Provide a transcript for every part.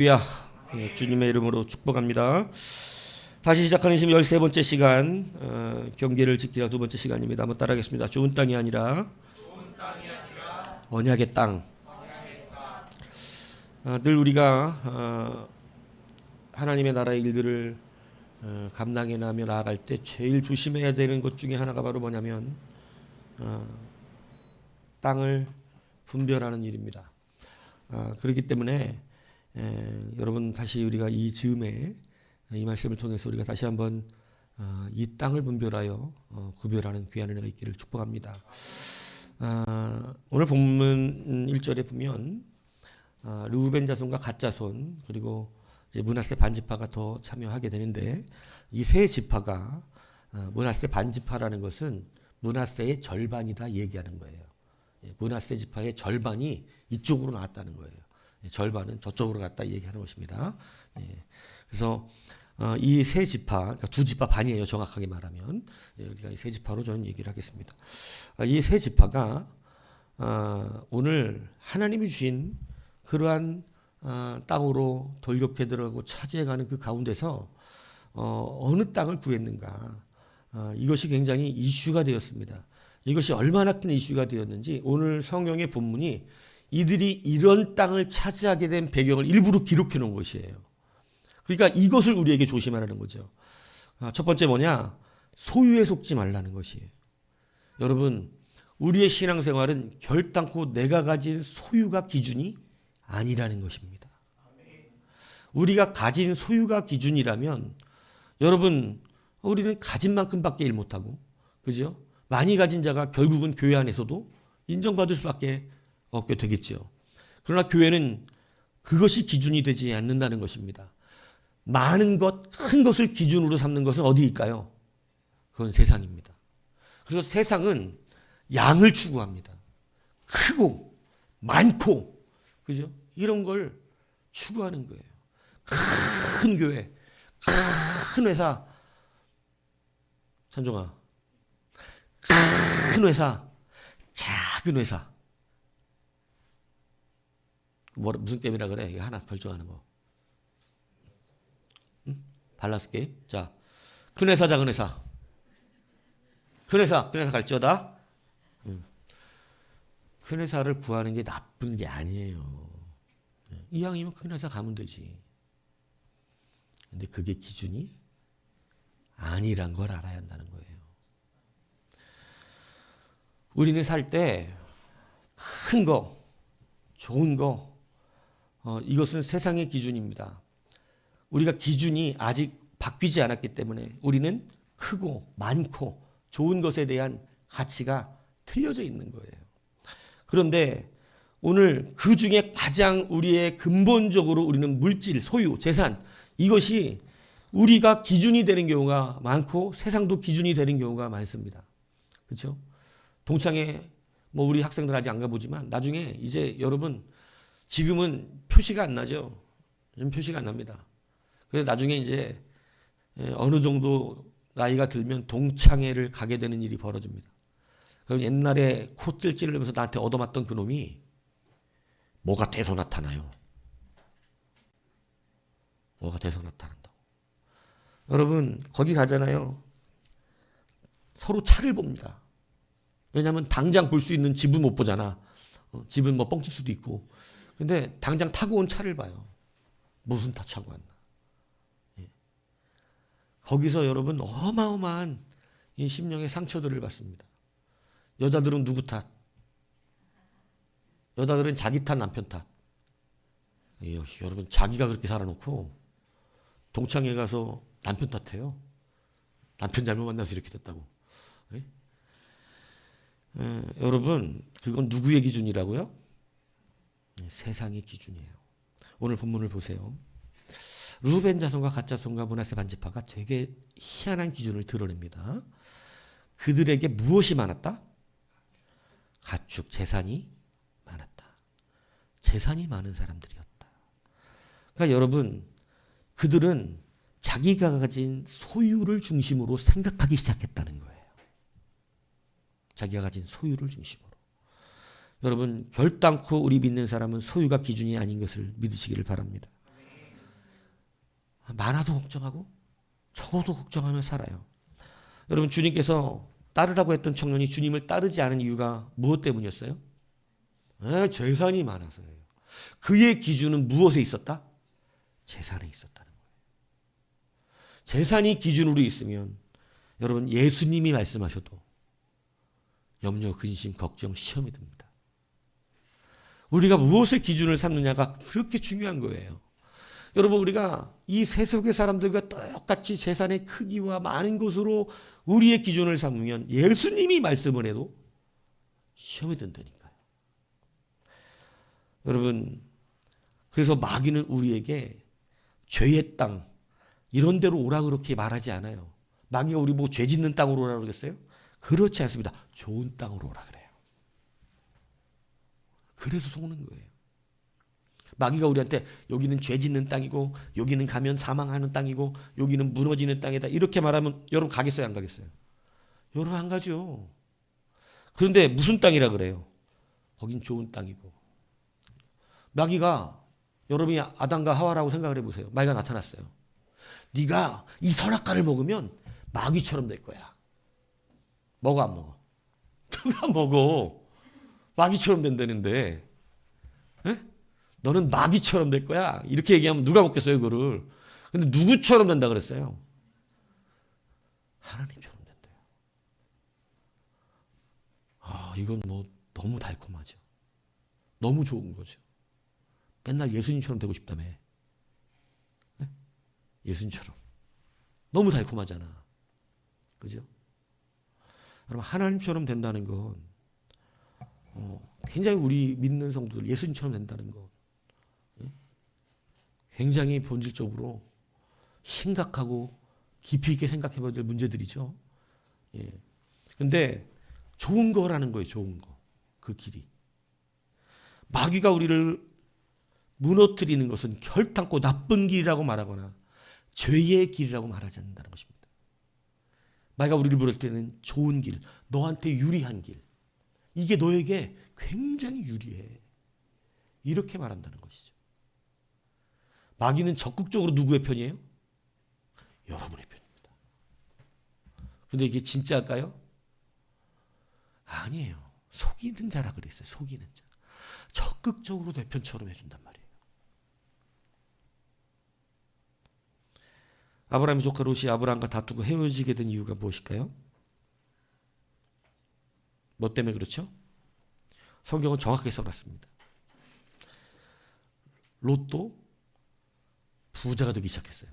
할렐루야. 주님의 이름으로 축복합니다. 다시 시작하는 지금 13번째 시간, 경계를 지키라 두 번째 시간입니다. 한번 따라하겠습니다. 좋은 땅이 아니라 언약의 땅. 늘 우리가 하나님의 나라의 일들을 감당해 나가며 나아갈 때 제일 조심해야 되는 것 중에 하나가 바로 뭐냐면 땅을 분별하는 일입니다. 그렇기 때문에 여러분 다시 우리가 이 즈음에 이 말씀을 통해서 우리가 다시 한번 이 땅을 분별하여 구별하는 귀한 은혜가 있기를 축복합니다. 오늘 본문 1절에 보면 르우벤 자손과 갓 자손 그리고 이제 므낫세 반지파가 더 참여하게 되는데 이 세 지파가 므낫세 반지파라는 것은 므낫세의 절반이다 얘기하는 거예요. 므낫세 지파의 절반이 이쪽으로 나왔다는 거예요. 절반은 저쪽으로 갔다 얘기하는 것입니다. 그래서 이 세 지파, 그러니까 두 지파 반이에요. 정확하게 말하면 우리가 이 세 지파로 저는 얘기를 하겠습니다. 이 세 지파가 오늘 하나님이 주신 그러한 땅으로 돌격해 들어가고 차지해가는 그 가운데서 어느 땅을 구했는가, 이것이 굉장히 이슈가 되었습니다. 이것이 얼마나 큰 이슈가 되었는지 오늘 성경의 본문이 이들이 이런 땅을 차지하게 된 배경을 일부러 기록해 놓은 것이에요. 그러니까 이것을 우리에게 조심하라는 거죠. 첫 번째 뭐냐? 소유에 속지 말라는 것이에요. 여러분, 우리의 신앙생활은 결단코 내가 가진 소유가 기준이 아니라는 것입니다. 우리가 가진 소유가 기준이라면 여러분, 우리는 가진 만큼밖에 일 못하고, 그죠? 많이 가진 자가 결국은 교회 안에서도 인정받을 수밖에 없게 되겠죠. 그러나 교회는 그것이 기준이 되지 않는다는 것입니다. 많은 것, 큰 것을 기준으로 삼는 것은 어디일까요? 그건 세상입니다. 그래서 세상은 양을 추구합니다. 크고 많고, 그죠? 이런 걸 추구하는 거예요. 큰 교회, 큰 회사, 산종아, 큰 회사, 작은 회사. 무슨 게임이라 그래? 이거 하나 결정하는 거. 응? 밸런스 게임. 자, 큰 회사, 작은 회사. 큰 회사 갈지어다. 큰 회사를 구하는 게 나쁜 게 아니에요. 이왕이면 큰 회사 가면 되지. 근데 그게 기준이 아니란 걸 알아야 한다는 거예요. 우리는 살 때 큰 거, 좋은 거, 이것은 세상의 기준입니다. 우리가 기준이 아직 바뀌지 않았기 때문에 우리는 크고 많고 좋은 것에 대한 가치가 틀려져 있는 거예요. 그런데 오늘 그 중에 가장 우리의 근본적으로 우리는 물질, 소유, 재산, 이것이 우리가 기준이 되는 경우가 많고 세상도 기준이 되는 경우가 많습니다. 그렇죠? 동창회 뭐 우리 학생들 아직 안 가보지만 나중에 이제 여러분 지금은 표시가 안 나죠. 좀 표시가 안 납니다. 그래서 나중에 이제 어느 정도 나이가 들면 동창회를 가게 되는 일이 벌어집니다. 그럼 옛날에 콧질 찌르면서 나한테 얻어맞던 그 놈이 뭐가 돼서 나타나요. 뭐가 돼서 나타난다고. 여러분 거기 가잖아요. 서로 차를 봅니다. 왜냐하면 당장 볼 수 있는 집은 못 보잖아. 집은 뭐 뻥칠 수도 있고. 근데 당장 타고 온 차를 봐요. 무슨 타 차고 왔나. 예. 거기서 여러분 어마어마한 이 심령의 상처들을 받습니다. 여자들은 누구 탓? 여자들은 자기 탓, 남편 탓. 예, 여러분 자기가 그렇게 살아놓고 동창회 가서 남편 탓해요. 남편 잘못 만나서 이렇게 됐다고. 예? 여러분 그건 누구의 기준이라고요? 세상의 기준이에요. 오늘 본문을 보세요. 르우벤 자손과 갓 자손과 므낫세 반지파가 되게 희한한 기준을 드러냅니다. 그들에게 무엇이 많았다? 가축, 재산이 많았다. 재산이 많은 사람들이었다. 그러니까 여러분 그들은 자기가 가진 소유를 중심으로 생각하기 시작했다는 거예요. 자기가 가진 소유를 중심으로. 여러분 결단코 우리 믿는 사람은 소유가 기준이 아닌 것을 믿으시기를 바랍니다. 많아도 걱정하고 적어도 걱정하며 살아요. 여러분, 주님께서 따르라고 했던 청년이 주님을 따르지 않은 이유가 무엇 때문이었어요? 재산이 많아서예요. 그의 기준은 무엇에 있었다? 재산에 있었다는 거예요. 재산이 기준으로 있으면 여러분, 예수님이 말씀하셔도 염려, 근심, 걱정, 시험이 듭니다. 우리가 무엇의 기준을 삼느냐가 그렇게 중요한 거예요. 여러분, 우리가 이 세속의 사람들과 똑같이 재산의 크기와 많은 것으로 우리의 기준을 삼으면 예수님이 말씀을 해도 시험이 든다니까요. 여러분, 그래서 마귀는 우리에게 죄의 땅 이런 데로 오라 그렇게 말하지 않아요. 마귀가 우리 보고 죄 짓는 땅으로 오라 그러겠어요? 그렇지 않습니다. 좋은 땅으로 오라 그래요. 그래서 속는 거예요. 마귀가 우리한테 여기는 죄 짓는 땅이고 여기는 가면 사망하는 땅이고 여기는 무너지는 땅이다 이렇게 말하면 여러분 가겠어요, 안 가겠어요? 여러분 안 가죠. 그런데 무슨 땅이라 그래요? 거긴 좋은 땅이고. 마귀가 여러분이 아담과 하와라고 생각을 해보세요. 마귀가 나타났어요. 네가 이 선악과를 먹으면 마귀처럼 될 거야. 먹어 안 먹어? 누가 먹어? 마귀처럼 된다는데 에? 너는 마귀처럼 될 거야. 이렇게 얘기하면 누가 먹겠어요, 그거를. 근데 누구처럼 된다 그랬어요? 하나님처럼 된대요. 이건 뭐 너무 달콤하죠. 너무 좋은 거죠. 맨날 예수님처럼 되고 싶다며. 네? 예수님처럼. 너무 달콤하잖아. 그죠? 여러분, 하나님처럼 된다는 건 굉장히 우리 믿는 성도들 예수님처럼 된다는 거 굉장히 본질적으로 심각하고 깊이 있게 생각해 봐야 될 문제들이죠. 예. 근데 좋은 거라는 거예요, 좋은 거. 그 길이. 마귀가 우리를 무너뜨리는 것은 결탄코 나쁜 길이라고 말하거나 죄의 길이라고 말하지 않는다는 것입니다. 마귀가 우리를 부를 때는 좋은 길, 너한테 유리한 길. 이게 너에게 굉장히 유리해. 이렇게 말한다는 것이죠. 마귀는 적극적으로 누구의 편이에요? 여러분의 편입니다. 근데 이게 진짜일까요? 아니에요. 속이는 자라 그랬어요. 속이는 자. 적극적으로 내 편처럼 해준단 말이에요. 아브라함의 조카 롯이 아브라함과 다투고 헤어지게 된 이유가 무엇일까요? 뭐 때문에 그렇죠? 성경은 정확하게 써놨습니다. 롯도 부자가 되기 시작했어요.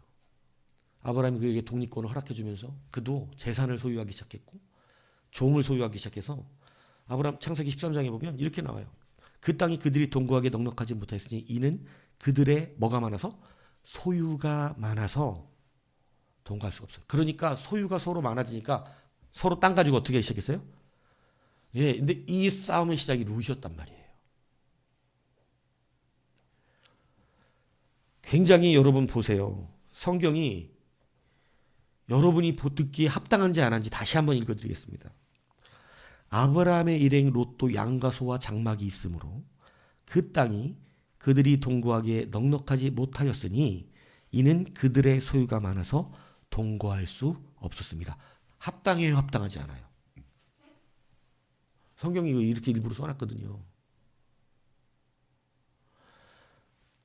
아브라함이 그에게 독립권을 허락해주면서 그도 재산을 소유하기 시작했고 종을 소유하기 시작해서 아브라함 창세기 13장에 보면 이렇게 나와요. 그 땅이 그들이 동거하기에 넉넉하지 못하였으니 이는 그들의 뭐가 많아서? 소유가 많아서 동거할 수가 없어요. 그러니까 소유가 서로 많아지니까 서로 땅 가지고 어떻게 하기 시작했어요? 예, 근데 이 싸움의 시작이 롯이었단 말이에요. 굉장히 여러분 보세요. 성경이 여러분이 듣기에 합당한지 안 한지 다시 한번 읽어드리겠습니다. 아브라함의 일행 롯도 양과 소와 장막이 있으므로 그 땅이 그들이 동거하기에 넉넉하지 못하였으니 이는 그들의 소유가 많아서 동거할 수 없었습니다. 합당해요, 합당하지 않아요? 성경이 이렇게 일부러 써놨거든요.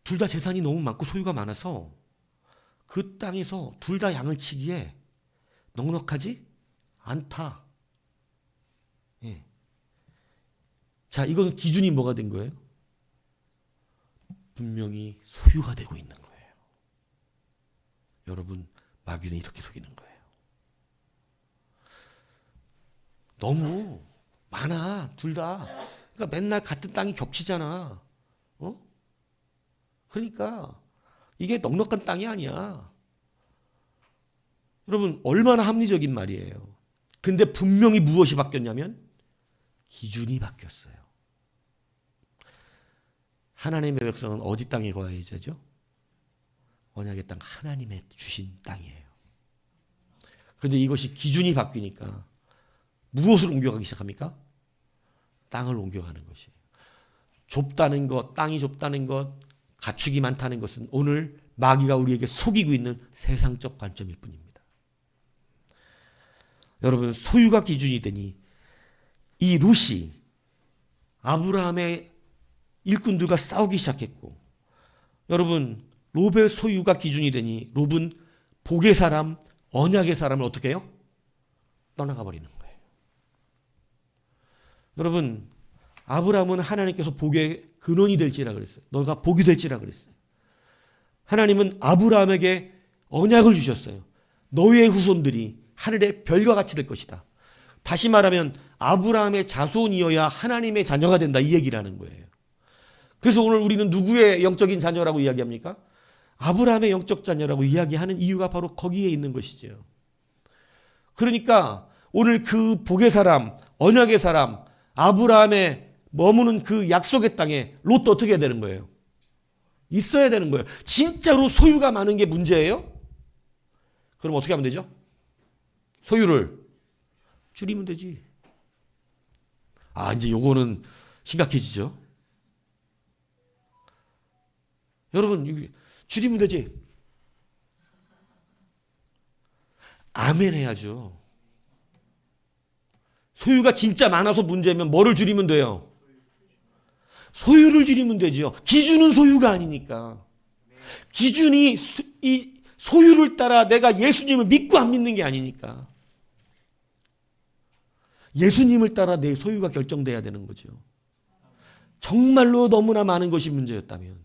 둘 다 재산이 너무 많고 소유가 많아서 그 땅에서 둘 다 양을 치기에 넉넉하지 않다. 예. 자, 이건 기준이 뭐가 된 거예요? 분명히 소유가 되고 있는 거예요. 여러분, 마귀는 이렇게 속이는 거예요. 너무 많아, 둘 다. 그러니까 맨날 같은 땅이 겹치잖아. 그러니까 이게 넉넉한 땅이 아니야. 여러분, 얼마나 합리적인 말이에요. 근데 분명히 무엇이 바뀌었냐면 기준이 바뀌었어요. 하나님의 백성은 어디 땅에 거해야 되죠? 언약의 땅, 하나님의 주신 땅이에요. 그런데 이것이 기준이 바뀌니까 무엇을 옮겨가기 시작합니까? 땅을 옮겨가는 것이에요. 좁다는 것, 땅이 좁다는 것, 가축이 많다는 것은 오늘 마귀가 우리에게 속이고 있는 세상적 관점일 뿐입니다. 여러분, 소유가 기준이 되니 이 롯이 아브라함의 일꾼들과 싸우기 시작했고, 여러분, 롯의 소유가 기준이 되니 롯은 복의 사람, 언약의 사람을 어떻게 해요? 떠나가 버리는 거예요. 여러분, 아브라함은 하나님께서 복의 근원이 될지라 그랬어요. 너가 복이 될지라 그랬어요. 하나님은 아브라함에게 언약을 주셨어요. 너의 후손들이 하늘의 별과 같이 될 것이다. 다시 말하면 아브라함의 자손이어야 하나님의 자녀가 된다, 이 얘기를 하는 거예요. 그래서 오늘 우리는 누구의 영적인 자녀라고 이야기합니까? 아브라함의 영적 자녀라고 이야기하는 이유가 바로 거기에 있는 것이죠. 그러니까 오늘 그 복의 사람, 언약의 사람, 아브라함의 머무는 그 약속의 땅에 롯도 어떻게 해야 되는 거예요? 있어야 되는 거예요. 진짜로 소유가 많은 게 문제예요? 그럼 어떻게 하면 되죠? 소유를 줄이면 되지. 이제 요거는 심각해지죠. 여러분, 줄이면 되지. 아멘 해야죠. 소유가 진짜 많아서 문제면 뭐를 줄이면 돼요? 소유를 줄이면 되죠. 기준은 소유가 아니니까. 기준이 이 소유를 따라 내가 예수님을 믿고 안 믿는 게 아니니까. 예수님을 따라 내 소유가 결정돼야 되는 거죠. 정말로 너무나 많은 것이 문제였다면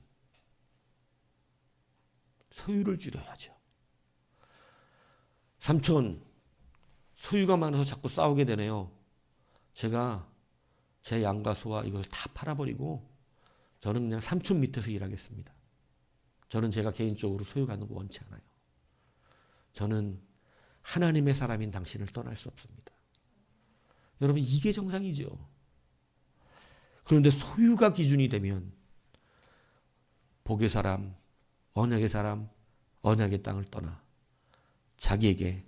소유를 줄여야죠. 삼촌, 소유가 많아서 자꾸 싸우게 되네요. 제가 제 양과 소와 이걸 다 팔아버리고 저는 그냥 삼촌 밑에서 일하겠습니다. 저는 제가 개인적으로 소유 갖는 거 원치 않아요. 저는 하나님의 사람인 당신을 떠날 수 없습니다. 여러분, 이게 정상이죠. 그런데 소유가 기준이 되면 복의 사람, 언약의 사람, 언약의 땅을 떠나 자기에게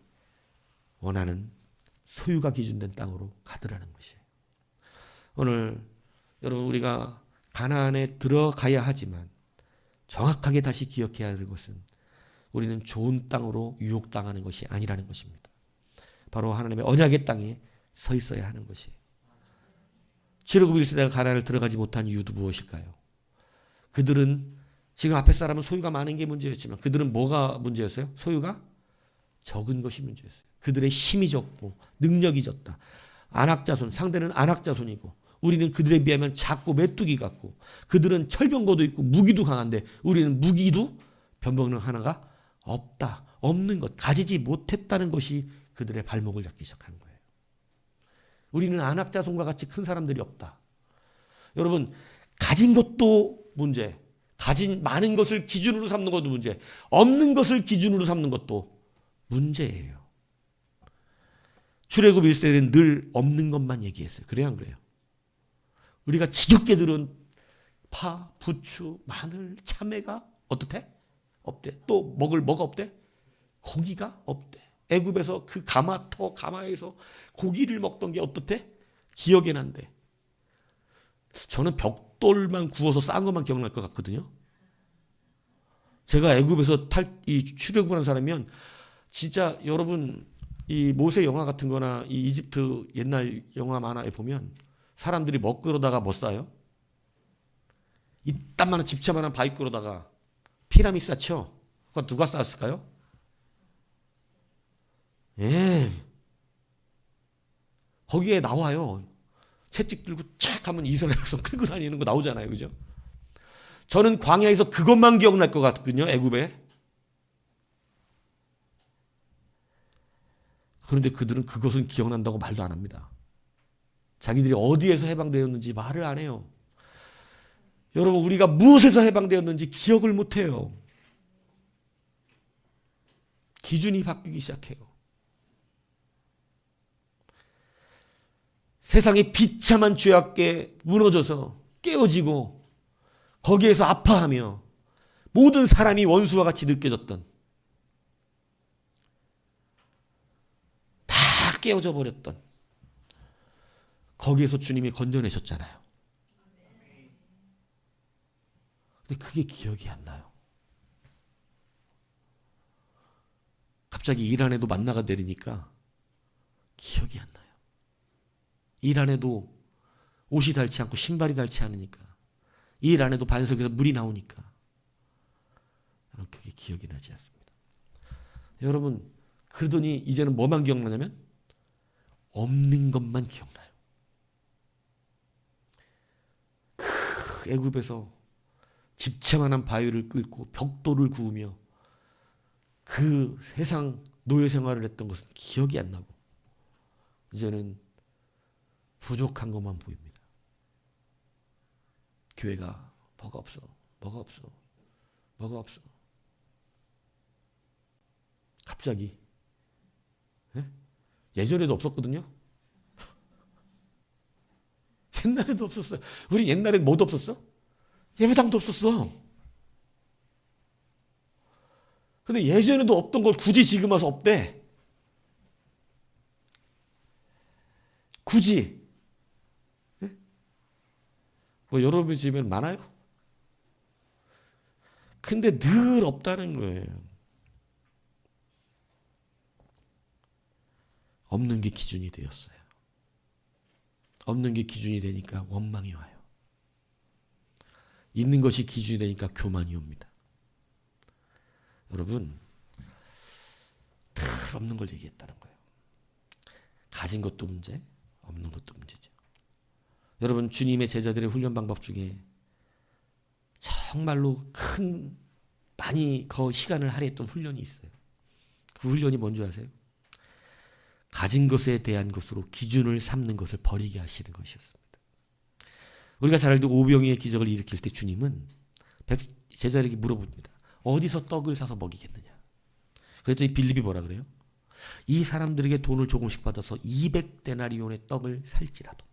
원하는 소유가 기준된 땅으로 가더라는 것이에요. 오늘 여러분, 우리가 가나안에 들어가야 하지만 정확하게 다시 기억해야 할 것은 우리는 좋은 땅으로 유혹당하는 것이 아니라는 것입니다. 바로 하나님의 언약의 땅에 서 있어야 하는 것이에요. 출애굽 1세대가 가나안을 들어가지 못한 이유도 무엇일까요? 그들은 지금 앞에 사람은 소유가 많은 게 문제였지만 그들은 뭐가 문제였어요? 소유가 적은 것이 문제였어요. 그들의 힘이 적고 능력이 적다. 안악자손, 상대는 안악자손이고 우리는 그들에 비하면 작고 메뚜기 같고 그들은 철병거도 있고 무기도 강한데 우리는 무기도 변병능 하나가 없다. 없는 것, 가지지 못했다는 것이 그들의 발목을 잡기 시작한 거예요. 우리는 안악자손과 같이 큰 사람들이 없다. 여러분, 가진 것도 문제, 가진 많은 것을 기준으로 삼는 것도 문제, 없는 것을 기준으로 삼는 것도 문제예요. 출애굽 1세대는 늘 없는 것만 얘기했어요. 그래요, 안 그래요? 우리가 지겹게 들은 파, 부추, 마늘, 참외가 어떻대? 없대. 또 먹을 뭐가 없대? 고기가 없대. 애굽에서 그 가마에서 고기를 먹던 게 어떻대? 기억에 난대. 저는 벽돌만 구워서 싼 것만 기억날 것 같거든요. 제가 애굽에서 출애굽을 한 사람이면 진짜 여러분 이 모세 영화 같은 거나 이 이집트 옛날 영화 만화에 보면 사람들이 먹그러다가 뭐 싸요? 이딴만한 집차만한 바위그러다가 피라미드 쌓죠? 그거 누가 쌓았을까요? 예. 거기에 나와요. 채찍 들고 착 하면 이스라엘 백성 끌고 다니는 거 나오잖아요. 그죠? 저는 광야에서 그것만 기억날 것 같거든요. 애굽에. 그런데 그들은 그것은 기억난다고 말도 안 합니다. 자기들이 어디에서 해방되었는지 말을 안 해요. 여러분, 우리가 무엇에서 해방되었는지 기억을 못 해요. 기준이 바뀌기 시작해요. 세상의 비참한 죄악에 무너져서 깨어지고 거기에서 아파하며 모든 사람이 원수와 같이 느껴졌던, 다 깨어져 버렸던, 거기에서 주님이 건져내셨잖아요. 근데 그게 기억이 안 나요. 갑자기 일 안에도 만나가 내리니까 기억이 안 나요. 일 안에도 옷이 닳지 않고 신발이 닳지 않으니까, 일 안에도 반석에서 물이 나오니까 그게 기억이 나지 않습니다. 여러분, 그러더니 이제는 뭐만 기억나냐면 없는 것만 기억나요. 그 애굽에서 집채만한 바위를 끓고 벽돌을 구우며 그 세상 노예 생활을 했던 것은 기억이 안 나고 이제는 부족한 것만 보입니다. 교회가 뭐가 없어, 뭐가 없어, 뭐가 없어. 갑자기 예전에도 없었거든요. 옛날에도 없었어요. 우리 옛날엔 뭐도 없었어? 예배당도 없었어. 근데 예전에도 없던 걸 굳이 지금 와서 없대. 굳이. 뭐 여러분 집에는 많아요? 근데 늘 없다는 거예요. 없는 게 기준이 되었어요. 없는 게 기준이 되니까 원망이 와요. 있는 것이 기준이 되니까 교만이 옵니다. 여러분, 늘 없는 걸 얘기했다는 거예요. 가진 것도 문제, 없는 것도 문제죠. 여러분, 주님의 제자들의 훈련 방법 중에 정말로 많이 시간을 할애했던 훈련이 있어요. 그 훈련이 뭔지 아세요? 가진 것에 대한 것으로 기준을 삼는 것을 버리게 하시는 것이었습니다. 우리가 잘 알던 오병이의 기적을 일으킬 때 주님은 제자에게 물어봅니다. 어디서 떡을 사서 먹이겠느냐? 그랬더니 빌립이 뭐라 그래요? 이 사람들에게 돈을 조금씩 받아서 200데나리온의 떡을 살지라도,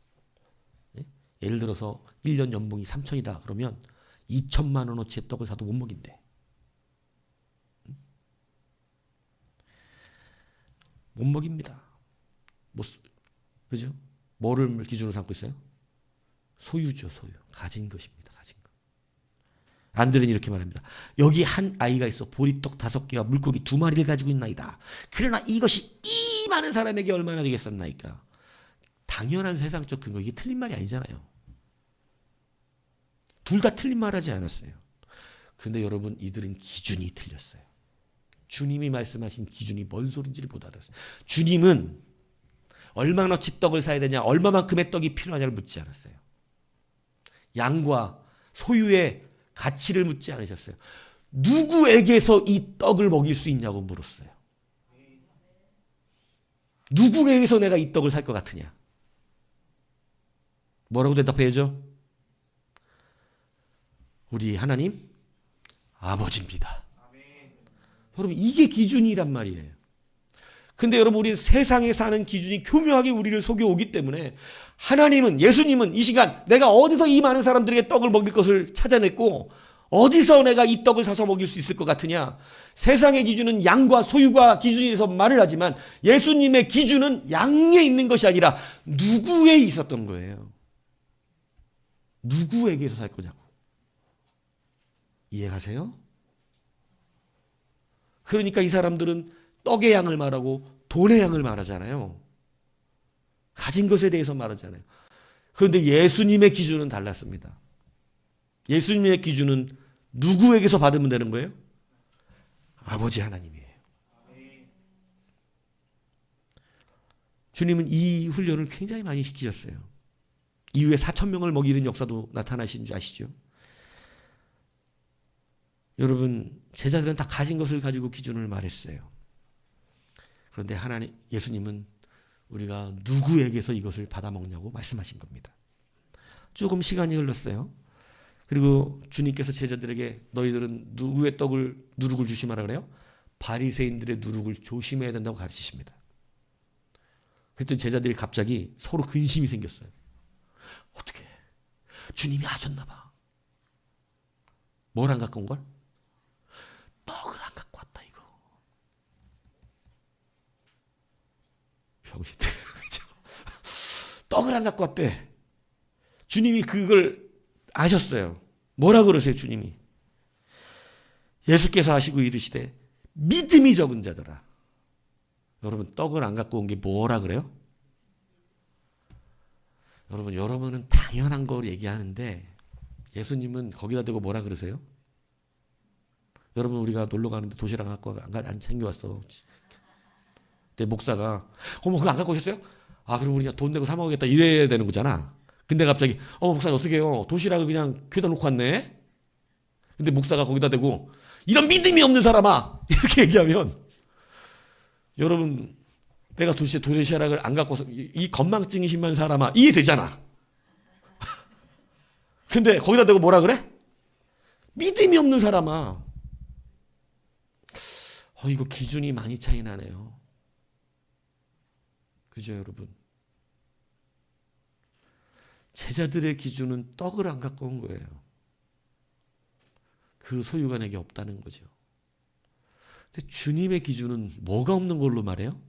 예를 들어서 1년 연봉이 3천이다 그러면 2천만 원어치의 떡을 사도 못 먹인대. 못 먹입니다. 그죠? 뭐를 기준으로 삼고 있어요? 소유죠, 소유. 가진 것입니다, 가진 것. 안드레는 이렇게 말합니다. 여기 한 아이가 있어 보리떡 5개와 물고기 2마리를 가지고 있나이다. 그러나 이것이 이 많은 사람에게 얼마나 되겠었나이까? 당연한 세상적 근거, 이게 틀린 말이 아니잖아요. 둘 다 틀린 말 하지 않았어요. 근데 여러분, 이들은 기준이 틀렸어요. 주님이 말씀하신 기준이 뭔 소린지를 못 알았어요. 주님은 얼마나치 떡을 사야 되냐, 얼마만큼의 떡이 필요하냐를 묻지 않았어요. 양과 소유의 가치를 묻지 않으셨어요. 누구에게서 이 떡을 먹일 수 있냐고 물었어요. 누구에게서 내가 이 떡을 살 것 같으냐? 뭐라고 대답해야죠? 우리 하나님 아버지입니다. 여러분, 이게 기준이란 말이에요. 근데 여러분, 우리 세상에 사는 기준이 교묘하게 우리를 속여오기 때문에 하나님은, 예수님은 이 시간 내가 어디서 이 많은 사람들에게 떡을 먹일 것을 찾아냈고 어디서 내가 이 떡을 사서 먹일 수 있을 것 같으냐? 세상의 기준은 양과 소유가 기준에서 말을 하지만 예수님의 기준은 양에 있는 것이 아니라 누구에 있었던 거예요. 누구에게서 살 거냐고. 이해가세요? 그러니까 이 사람들은 떡의 양을 말하고 돈의 양을 말하잖아요. 가진 것에 대해서 말하잖아요. 그런데 예수님의 기준은 달랐습니다. 예수님의 기준은 누구에게서 받으면 되는 거예요? 아버지 하나님이에요. 주님은 이 훈련을 굉장히 많이 시키셨어요. 이후에 4,000명을 먹이는 역사도 나타나신 줄 아시죠? 여러분, 제자들은 다 가진 것을 가지고 기준을 말했어요. 그런데 예수님은 우리가 누구에게서 이것을 받아먹냐고 말씀하신 겁니다. 조금 시간이 흘렀어요. 그리고 주님께서 제자들에게 너희들은 누구의 누룩을 조심하라 그래요? 바리새인들의 누룩을 조심해야 된다고 가르치십니다. 그랬더니 제자들이 갑자기 서로 근심이 생겼어요. 어떻게? 주님이 아셨나 봐. 뭘 안 갖고 온 걸? 떡을 안 갖고 왔다 이거. 병신들. 떡을 안 갖고 왔대. 주님이 그걸 아셨어요. 뭐라 그러세요, 주님이? 예수께서 하시고 이르시되 믿음이 적은 자들아. 여러분 떡을 안 갖고 온 게 뭐라 그래요? 여러분은 당연한 걸 얘기하는데 예수님은 거기다 대고 뭐라 그러세요? 여러분 우리가 놀러 가는데 도시락 갖고 안 챙겨왔어. 근데 목사가 그거 안 갖고 오셨어요? 아 그럼 우리가 돈 내고 사 먹겠다 이래야 되는 거잖아. 근데 갑자기 목사님 어떻게 해요? 도시락을 그냥 귀에다 놓고 왔네. 근데 목사가 거기다 대고 이런 믿음이 없는 사람아 이렇게 얘기하면 여러분 내가 도시락을 안 갖고 이 건망증이 심한 사람아 이해되잖아. 근데 거기다 대고 뭐라 그래? 믿음이 없는 사람아. 이거 기준이 많이 차이 나네요. 그죠 여러분? 제자들의 기준은 떡을 안 갖고 온 거예요. 그 소유가 내게 없다는 거죠. 근데 주님의 기준은 뭐가 없는 걸로 말해요?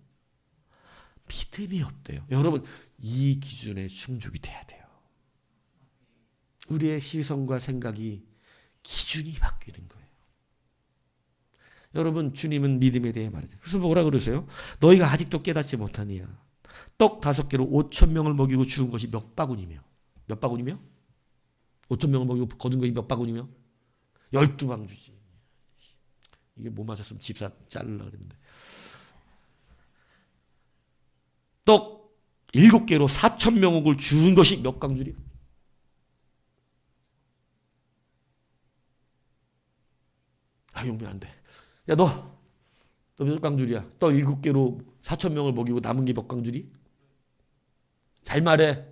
믿음이 없대요. 여러분 이 기준에 충족이 돼야 돼요. 우리의 시선과 생각이 기준이 바뀌는 거예요. 여러분 주님은 믿음에 대해 말하죠. 그래서 뭐라 그러세요? 너희가 아직도 깨닫지 못하니야. 떡 5개로 5,000명을 먹이고 죽은 것이 몇 바구니며? 몇 바구니며? 5,000명을 먹이고 거둔 것이 몇 바구니며? 12방주지. 이게 못 맞았으면 집사 자르려고 그랬는데. 떡 7개로 4,000명을 죽은 것이 몇 강줄이야? 용빈 안 돼. 야, 너 몇 강줄이야? 떡 7개로 4,000명을 먹이고 남은 게 몇 강줄이? 잘 말해.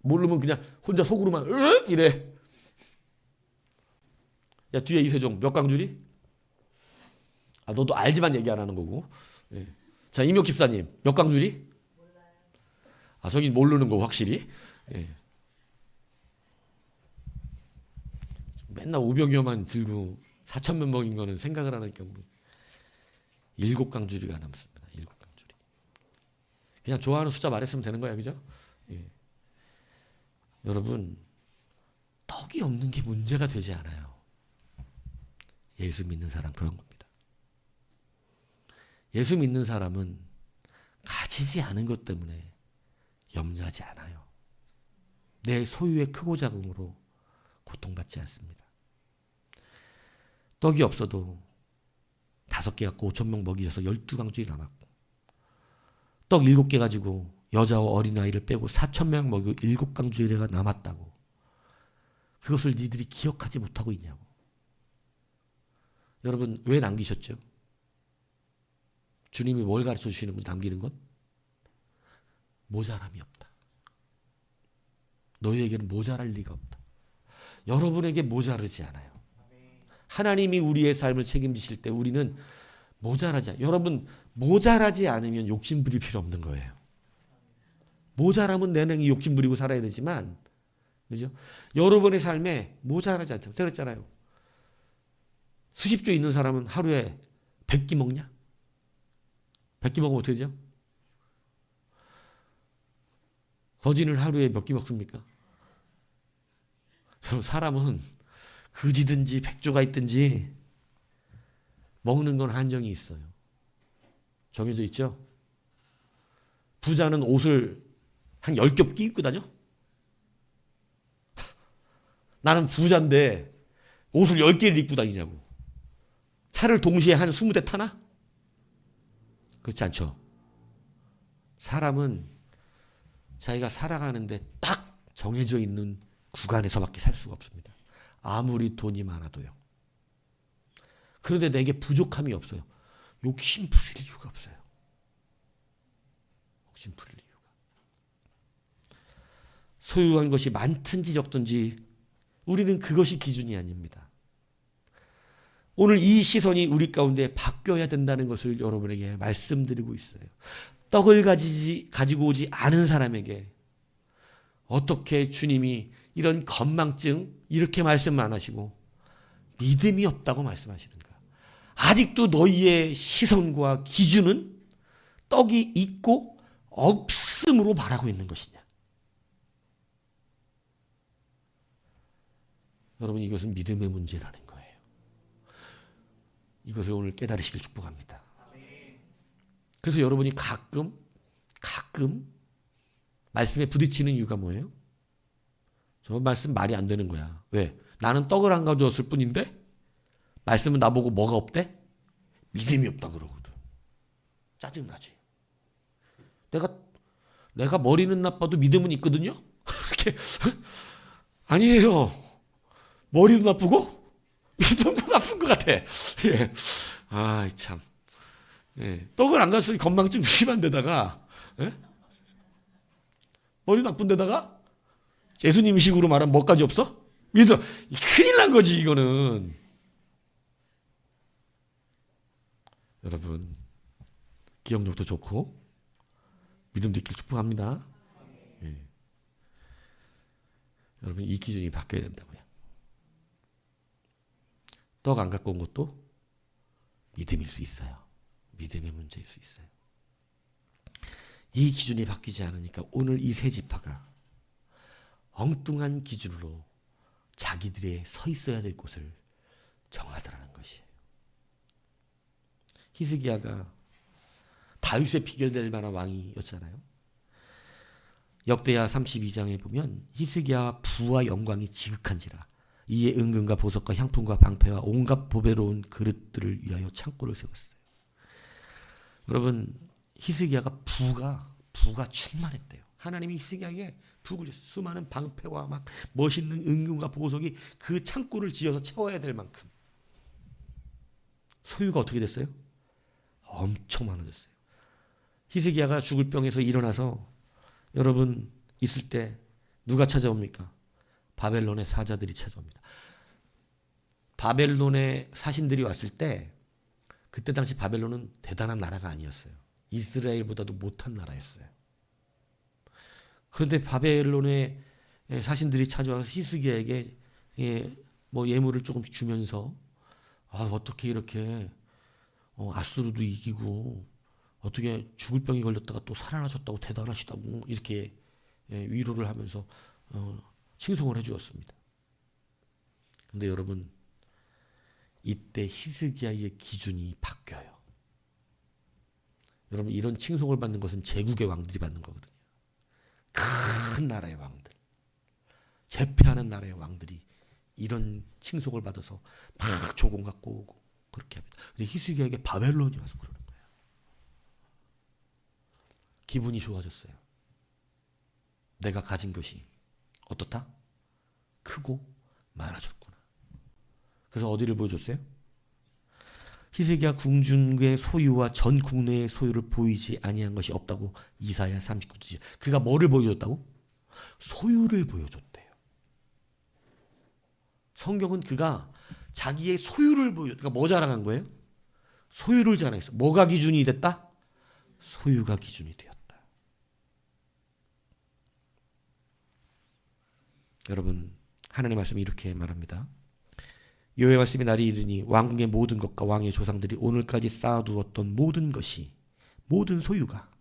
모르면 그냥 혼자 속으로만 이래. 야, 뒤에 이세종 몇 강줄이? 너도 알지만 얘기 안 하는 거고. 예. 자, 임혁 집사님 몇 강줄이? 저기 모르는 거 확실히. 예. 맨날 500여만 들고 4,000명 먹인 거는 생각을 안 하니까 7강줄이가 남습니다. 7강줄이. 그냥 좋아하는 숫자 말했으면 되는 거야, 그죠? 예. 여러분 떡이 없는 게 문제가 되지 않아요. 예수 믿는 사람 그런 겁니다. 예수 믿는 사람은 가지지 않은 것 때문에 염려하지 않아요. 내 소유의 크고 작음으로 고통받지 않습니다. 떡이 없어도 5개 갖고 5,000명 먹이셔서 12강줄이 남았고 떡 7개 가지고 여자와 어린아이를 빼고 4,000명 먹이고 7강줄이가 남았다고 그것을 니들이 기억하지 못하고 있냐고. 여러분 왜 남기셨죠? 주님이 뭘 가르쳐 주시는 분 남기는 건? 모자람이 없다. 너희에게는 모자랄 리가 없다. 여러분에게 모자르지 않아요. 하나님이 우리의 삶을 책임지실 때 우리는 모자라지 않아요. 여러분 모자라지 않으면 욕심 부릴 필요 없는 거예요. 모자라면 내내 욕심 부리고 살아야 되지만 그죠? 여러분의 삶에 모자라지 않죠. 그랬잖아요. 수십조 있는 사람은 하루에 100끼 먹냐? 100끼 먹으면 어떻게 되죠? 거지는 하루에 몇 끼 먹습니까? 사람은 그지든지 백조가 있든지 먹는 건 한정이 있어요. 정해져 있죠? 부자는 옷을 한 10겹 입고 다녀? 나는 부자인데 옷을 10개를 입고 다니냐고. 차를 동시에 한 20대 타나? 그렇지 않죠. 사람은 자기가 살아가는데 딱 정해져 있는 구간에서밖에 살 수가 없습니다. 아무리 돈이 많아도요. 그런데 내게 부족함이 없어요. 욕심 부릴 이유가 없어요. 욕심 부릴 이유가. 소유한 것이 많든지 적든지 우리는 그것이 기준이 아닙니다. 오늘 이 시선이 우리 가운데 바뀌어야 된다는 것을 여러분에게 말씀드리고 있어요. 떡을 가지고 오지 않은 사람에게 어떻게 주님이 이런 건망증 이렇게 말씀 안 하시고 믿음이 없다고 말씀하시는가? 아직도 너희의 시선과 기준은 떡이 있고 없음으로 말하고 있는 것이냐? 여러분 이것은 믿음의 문제라는 거예요. 이것을 오늘 깨달으시길 축복합니다. 그래서 여러분이 가끔 말씀에 부딪히는 이유가 뭐예요? 저 말씀 말이 안 되는 거야. 왜? 나는 떡을 안 가져왔을 뿐인데 말씀은 나보고 뭐가 없대? 믿음이 없다 그러거든. 짜증나지. 내가 머리는 나빠도 믿음은 있거든요. 이렇게 아니에요. 머리도 나쁘고 믿음도 나쁜 것 같아. 예. 아 참. 예. 떡을 안 갔으니 건망증 심한 데다가 예? 머리 나쁜 데다가 예수님식으로 말하면 뭐까지 없어? 믿음. 큰일 난 거지 이거는. 여러분 기억력도 좋고 믿음도 있길 축복합니다. 예. 여러분 이 기준이 바뀌어야 된다고요. 떡 안 갖고 온 것도 믿음일 수 있어요. 믿음의 문제일 수 있어요. 이 기준이 바뀌지 않으니까 오늘 이 세 지파가 엉뚱한 기준으로 자기들의 서 있어야 될 곳을 정하더라는 것이에요. 히스기야가 다윗에 비교될 만한 왕이었잖아요. 역대하 32장에 보면 히스기야와 부와 영광이 지극한지라 이에 은금과 보석과 향품과 방패와 온갖 보배로운 그릇들을 위하여 창고를 세웠어요. 여러분 히스기야가 부가 충만했대요. 하나님이 히스기야에게 부를 줬어요. 수많은 방패와 막 멋있는 은금과 보석이 그 창고를 지어서 채워야 될 만큼 소유가 어떻게 됐어요? 엄청 많아졌어요. 히스기야가 죽을 병에서 일어나서 여러분 있을 때 누가 찾아옵니까? 바벨론의 사자들이 찾아옵니다. 바벨론의 사신들이 왔을 때 그때 당시 바벨론은 대단한 나라가 아니었어요. 이스라엘보다도 못한 나라였어요. 그런데 바벨론의 사신들이 찾아와서 히스기야에게 뭐 예물을 조금 주면서 어떻게 이렇게 아수르도 이기고 어떻게 죽을 병이 걸렸다가 또 살아나셨다고 대단하시다고 이렇게 위로를 하면서 칭송을 해주었습니다. 그런데 여러분 이때 히스기야의 기준이 바뀌어요. 여러분 이런 칭송을 받는 것은 제국의 왕들이 받는 거거든요. 큰 나라의 왕들, 제패하는 나라의 왕들이 이런 칭송을 받아서 막 조공 갖고 오고 그렇게 합니다. 근데 히스기야에게 바벨론이 와서 그러는 거예요. 기분이 좋아졌어요. 내가 가진 것이 어떻다? 크고 많아졌구나. 그래서 어디를 보여줬어요? 히스기야 궁중의 소유와 전 국내의 소유를 보이지 아니한 것이 없다고 이사야 39절. 그가 뭐를 보여줬다고? 소유를 보여줬대요. 성경은 그가 자기의 소유를 보여줬다. 그러니까 뭐 자랑한 거예요? 소유를 자랑했어. 뭐가 기준이 됐다? 소유가 기준이 되었다. 여러분 하나님의 말씀이 이렇게 말합니다. 여호와의 말씀이 날이 이르니 왕궁의 모든 것과 왕의 조상들이 오늘까지 쌓아두었던 모든 것이 모든 소유가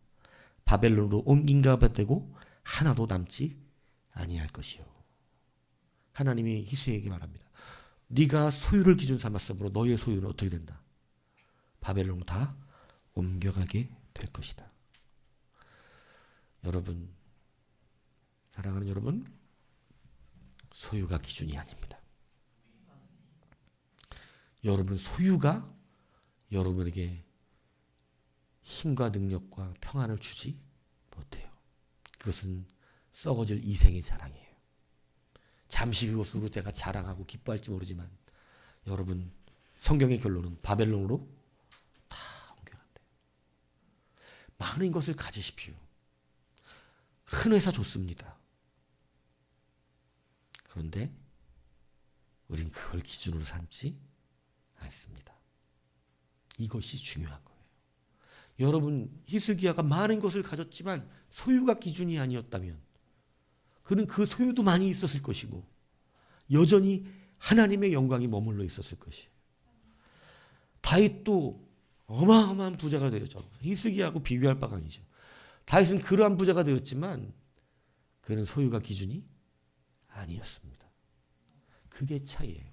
바벨론으로 옮긴가 되고 하나도 남지 아니할 것이요. 하나님이 히스기야에게 말합니다. 네가 소유를 기준 삼았으므로 너의 소유는 어떻게 된다? 바벨론으로 다 옮겨가게 될 것이다. 여러분 사랑하는 여러분 소유가 기준이 아닙니다. 여러분 소유가 여러분에게 힘과 능력과 평안을 주지 못해요. 그것은 썩어질 이생의 자랑이에요. 잠시 그것으로 제가 자랑하고 기뻐할지 모르지만 여러분 성경의 결론은 바벨론으로 다 옮겨간대요. 많은 것을 가지십시오. 큰 회사 좋습니다. 그런데 우린 그걸 기준으로 삼지 않습니다. 이것이 중요한 거예요. 여러분 히스기야가 많은 것을 가졌지만 소유가 기준이 아니었다면 그는 그 소유도 많이 있었을 것이고 여전히 하나님의 영광이 머물러 있었을 것이에요. 다윗도 어마어마한 부자가 되었죠. 히스기야하고 비교할 바가 아니죠. 다윗은 그러한 부자가 되었지만 그는 소유가 기준이 아니었습니다. 그게 차이예요.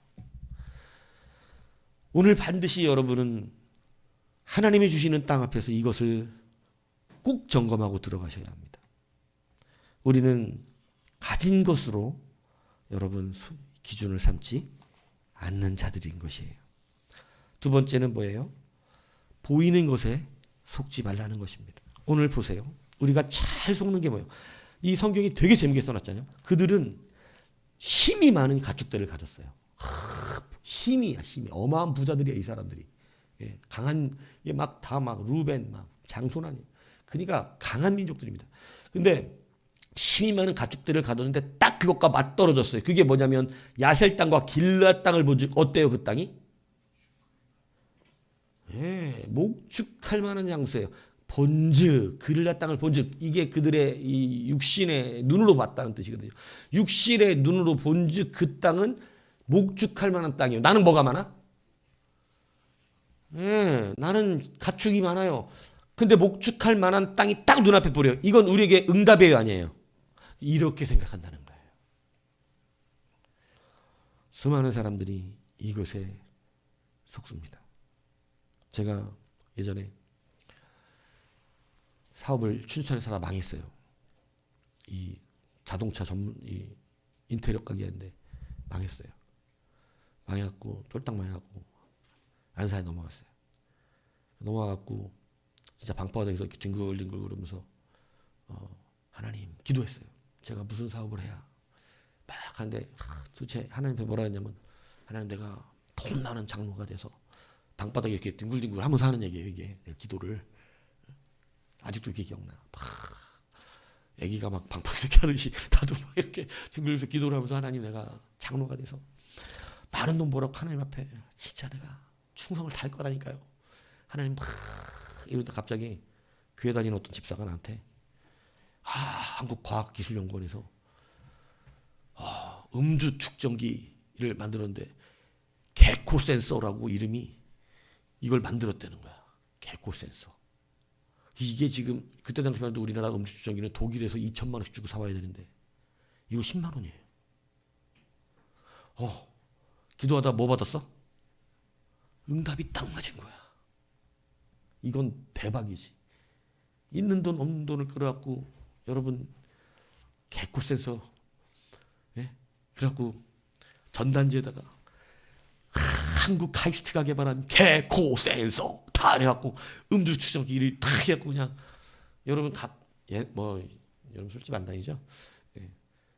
오늘 반드시 여러분은 하나님이 주시는 땅 앞에서 이것을 꼭 점검하고 들어가셔야 합니다. 우리는 가진 것으로 여러분 기준을 삼지 않는 자들인 것이에요. 두 번째는 뭐예요? 보이는 것에 속지 말라는 것입니다. 오늘 보세요. 우리가 잘 속는 게 뭐예요? 이 성경이 되게 재밌게 써놨잖아요. 그들은 힘이 많은 가축들을 가졌어요. 힘이야, 힘이. 어마어마한 부자들이야, 이 사람들이. 예, 강한, 막 다 막 루벤, 막 장손아니. 그러니까 강한 민족들입니다. 근데 힘이 많은 가축들을 가뒀는데 딱 그것과 맞떨어졌어요. 그게 뭐냐면 야셀 땅과 길르앗 땅을 보지 어때요, 그 땅이? 예, 목축할 만한 장소예요. 본즉, 길르앗 땅을 본즉, 이게 그들의 이 육신의 눈으로 봤다는 뜻이거든요. 육신의 눈으로 본즉 그 땅은 목축할 만한 땅이에요. 나는 뭐가 많아? 예, 나는 가축이 많아요. 근데 목축할 만한 땅이 딱 눈앞에 보여요. 이건 우리에게 응답이에요, 아니에요? 이렇게 생각한다는 거예요. 수많은 사람들이 이것에 속습니다. 제가 예전에 사업을 춘천에서 하다 망했어요. 이 자동차 전문 이 인테리어 가게인데 망했어요. 망해갖고 쫄딱 망해갖고 안산에 넘어갔어요. 넘어가갖고 진짜 방바닥에서 이렇게 뒹굴뒹굴 그러면서 하나님 기도했어요. 제가 무슨 사업을 해야 막 하는데 도대체 하나님 앞에 뭐라 했냐면 하나님 내가 돈 많은 장로가 돼서 방바닥에 이렇게 뒹굴뒹굴 하면서 하는 얘기예요. 이게 기도를 아직도 이게 기억나. 막 애기가 막 방바닥에 하듯이 나도 막 이렇게 뒹굴면서 기도를 하면서 하나님 내가 장로가 돼서 많은 돈 벌어 하나님 앞에 진짜 내가 충성을 다할 거라니까요. 하나님 막 이러다 갑자기 교회 다니는 어떤 집사가 나한테 한국과학기술연구원에서 음주 측정기를 만들었는데 개코 센서라고 이름이 이걸 만들었다는 거야. 개코 센서. 이게 지금 그때 당시만 해도 우리나라 음주 측정기는 독일에서 2천만 원씩 주고 사와야 되는데 이거 10만 원이에요. 기도하다 뭐 받았어? 응답이 딱 맞은 거야. 이건 대박이지. 있는 돈 없는 돈을 끌어갖고 여러분 개코 센서 그래갖고 전단지에다가 한국 카이스트가 개발한 개코 센서 다 해갖고 음주 추정기를 다 해갖고 그냥 여러분 여러분 술집 안 다니죠?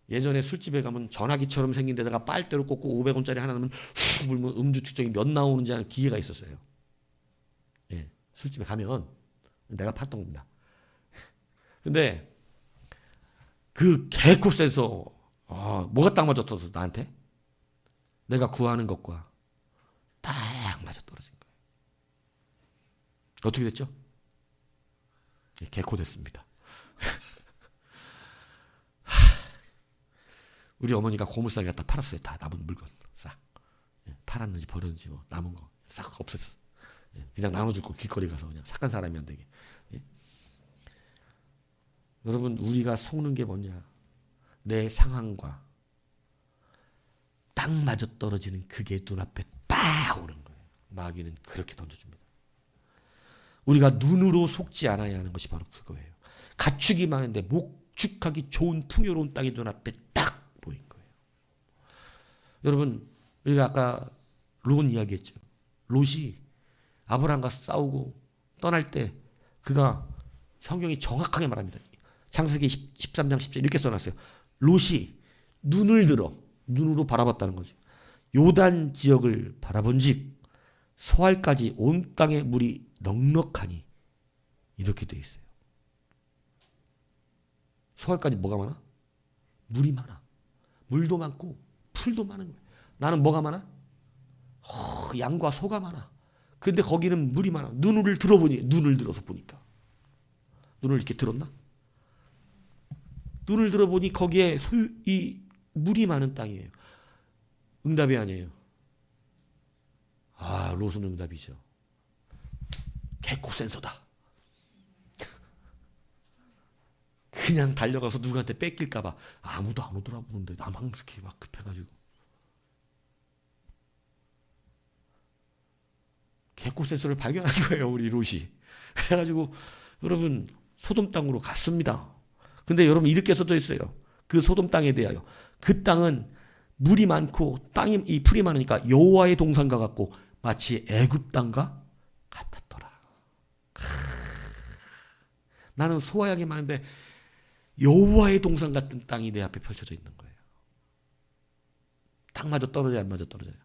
예전에 술집에 가면 전화기처럼 생긴 데다가 빨대로 꽂고 500원짜리 하나 넣으면 훅 불면 음주 측정이 몇 나오는지 하는 기계가 있었어요. 술집에 가면 내가 팠던 겁니다. 근데 그 개코 센서 뭐가 딱 맞았어 나한테? 내가 구하는 것과 딱 맞아떨어진 거예요. 어떻게 됐죠? 개코 됐습니다. 우리 어머니가 고물상에 갖다 팔았어요. 다 남은 물건 싹 팔았는지 버렸는지 뭐 남은 거 싹 없앴어. 그냥 나눠주고 길거리 가서 그냥 착한 사람이 안 되게. 여러분 우리가 속는 게 뭐냐? 내 상황과 딱 맞아떨어지는 그게 눈앞에 빡 오는 거예요. 마귀는 그렇게 던져줍니다. 우리가 눈으로 속지 않아야 하는 것이 바로 그거예요. 가축이 많은데 목축하기 좋은 풍요로운 땅이 눈앞에 딱 보인 거예요. 여러분 우리가 아까 롯 이야기했죠. 롯이 아브라함과 싸우고 떠날 때 그가 성경이 정확하게 말합니다. 창세기 13장 10절 이렇게 써놨어요. 롯이 눈으로 바라봤다는 거죠. 요단 지역을 바라본즉 소알까지 온 땅의 물이 넉넉하니 이렇게 되어 있어요. 소알까지 뭐가 많아? 물이 많아. 물도 많고 풀도 많은 거예요. 나는 뭐가 많아? 양과 소가 많아. 근데 거기는 물이 많아. 눈을 들어서 보니까. 눈을 이렇게 들었나? 눈을 들어보니 거기에 이 물이 많은 땅이에요. 응답이 아니에요. 롯은 응답이죠. 개코 센서다. 그냥 달려가서 누구한테 뺏길까봐 아무도 안 오더라 보는데 나만 그렇게 막 급해가지고 개코 센서를 발견한 거예요, 우리 롯이. 그래가지고 여러분 소돔 땅으로 갔습니다. 근데 여러분 이렇게 써져 있어요. 그 소돔 땅에 대하여 그 땅은 물이 많고 땅이 이 풀이 많으니까 여호와의 동산과 같고 마치 애굽 땅과 같았더라. 나는 소화양이 많은데 여호와의 동산 같은 땅이 내 앞에 펼쳐져 있는 거예요. 땅마저 떨어져요, 안 맞아 떨어져요.